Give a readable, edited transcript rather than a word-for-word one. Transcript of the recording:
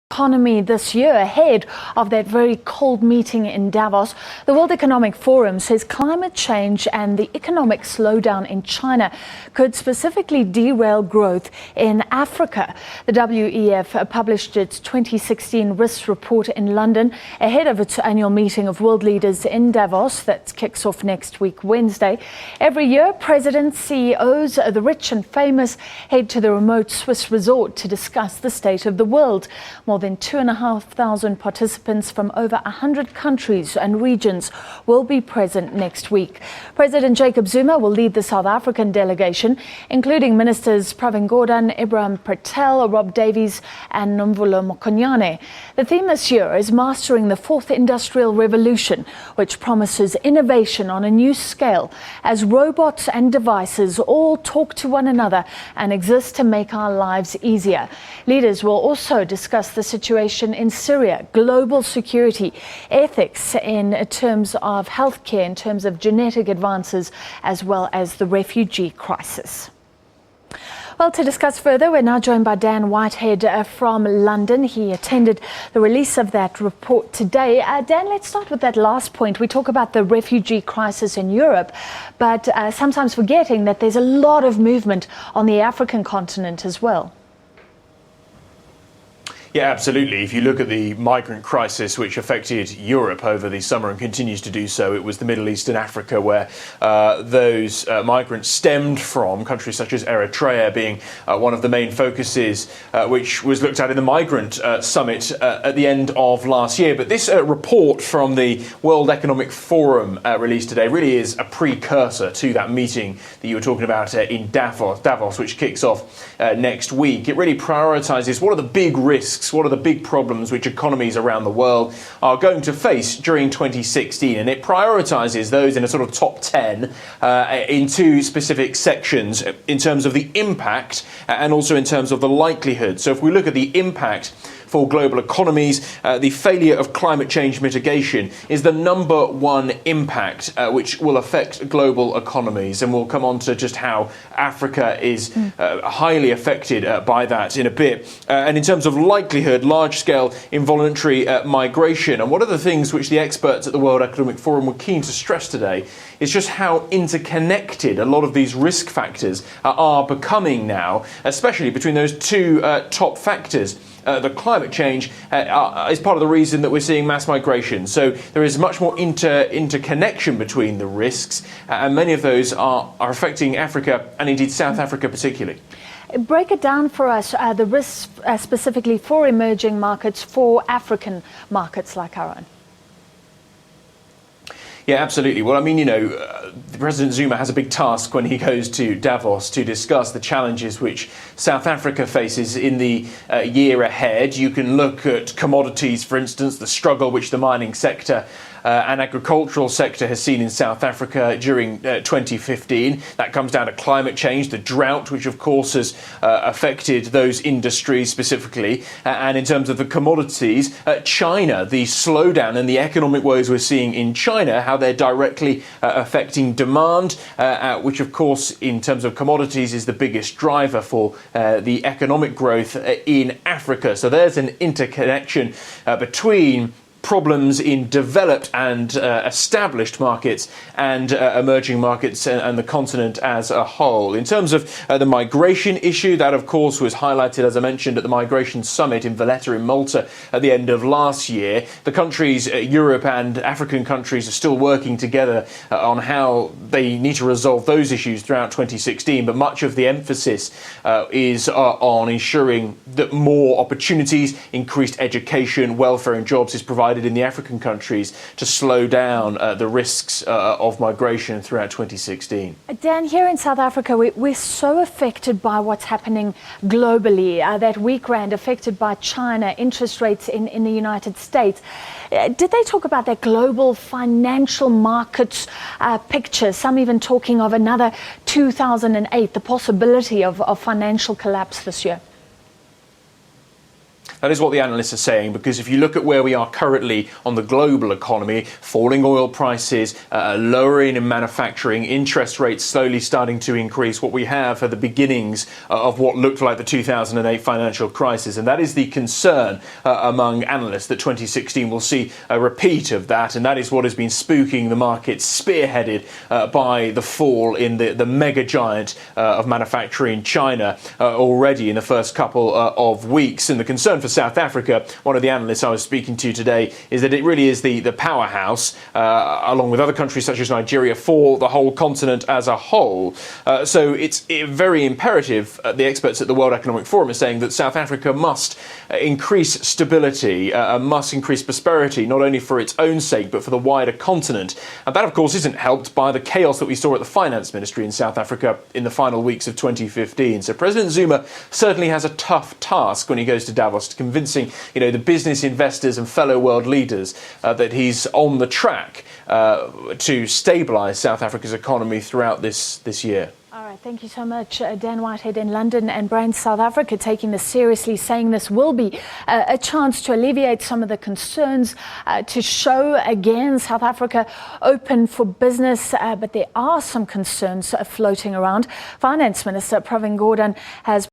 Economy this year ahead of that very cold meeting in Davos. The World Economic Forum says climate change and the economic slowdown in China could specifically derail growth in Africa. The WEF published its 2016 Risks Report in London ahead of its annual meeting of world leaders in Davos that kicks off next week, Wednesday. Every year, presidents, CEOs, the rich and famous head to the remote Swiss resort to discuss the state of the world. More than 2,500 participants from over 100 countries and regions will be present next week. President Jacob Zuma will lead the South African delegation, including Ministers Pravin Gordhan, Ibrahim Patel, Rob Davies and Nomvulo Mokonyane. The theme this year is Mastering the Fourth Industrial Revolution, which promises innovation on a new scale as robots and devices all talk to one another and exist to make our lives easier. Leaders will also discuss the situation in Syria, global security, ethics in terms of healthcare, in terms of genetic advances, as well as the refugee crisis. Well, to discuss further, we're now joined by Dan Whitehead from London. He attended the release of that report today. Dan, let's start with that last point. We talk about the refugee crisis in Europe, but sometimes forgetting that there's a lot of movement on the African continent as well. Yeah, absolutely. If you look at the migrant crisis which affected Europe over the summer and continues to do so, it was the Middle East and Africa where those migrants stemmed from, countries such as Eritrea being one of the main focuses which was looked at in the migrant summit at the end of last year. But this report from the World Economic Forum released today really is a precursor to that meeting that you were talking about in Davos, which kicks off next week. It really prioritises what are the big risks, what are the big problems which economies around the world are going to face during 2016, and it prioritises those in a sort of top 10 in two specific sections in terms of the impact and also in terms of the likelihood. So if we look at the impact for global economies, the failure of climate change mitigation is the number one impact which will affect global economies. And we'll come on to just how Africa is highly affected by that in a bit. And in terms of likelihood, large-scale involuntary migration. And one of the things which the experts at the World Economic Forum were keen to stress today is just how interconnected a lot of these risk factors are becoming now, especially between those two top factors. The climate change is part of the reason that we're seeing mass migration. So there is much more interconnection between the risks, and many of those are affecting Africa and indeed South Africa particularly. Break it down for us, the risks specifically for emerging markets, for African markets like our own. Yeah, absolutely. Well, I mean, you know, President Zuma has a big task when he goes to Davos to discuss the challenges which South Africa faces in the year ahead. You can look at commodities, for instance, the struggle which the mining sector and agricultural sector has seen in South Africa during 2015. That comes down to climate change, the drought, which of course has affected those industries specifically. And in terms of the commodities, China, the slowdown and the economic woes we're seeing in China, how they're directly affecting demand, which of course in terms of commodities is the biggest driver for the economic growth in Africa. So there's an interconnection between problems in developed and established markets and emerging markets and the continent as a whole. In terms of the migration issue, that of course was highlighted, as I mentioned, at the Migration Summit in Valletta in Malta at the end of last year. The countries, Europe and African countries, are still working together on how they need to resolve those issues throughout 2016, but much of the emphasis is on ensuring that more opportunities, increased education, welfare and jobs is provided in the African countries to slow down the risks of migration throughout 2016. Dan, here in South Africa, we're so affected by what's happening globally, that weak rand affected by China, interest rates in the United States. Did they talk about that global financial markets picture? Some even talking of another 2008, the possibility of financial collapse this year. That is what the analysts are saying, because if you look at where we are currently on the global economy, falling oil prices, lowering in manufacturing, interest rates slowly starting to increase, what we have are the beginnings of what looked like the 2008 financial crisis. And that is the concern among analysts, that 2016 will see a repeat of that. And that is what has been spooking the markets, spearheaded by the fall in the mega giant of manufacturing China already in the first couple of weeks. And the concern for South Africa, one of the analysts I was speaking to today, is that it really is the powerhouse, along with other countries such as Nigeria, for the whole continent as a whole. So it's very imperative, the experts at the World Economic Forum are saying, that South Africa must increase stability, must increase prosperity, not only for its own sake, but for the wider continent. And that, of course, isn't helped by the chaos that we saw at the finance ministry in South Africa in the final weeks of 2015. So President Zuma certainly has a tough task when he goes to Davos, convincing, the business investors and fellow world leaders that he's on the track to stabilise South Africa's economy throughout this year. All right, thank you so much, Dan Whitehead in London, and Brian, South Africa, taking this seriously, saying this will be a chance to alleviate some of the concerns, to show again South Africa open for business, but there are some concerns floating around. Finance Minister Pravin Gordhan has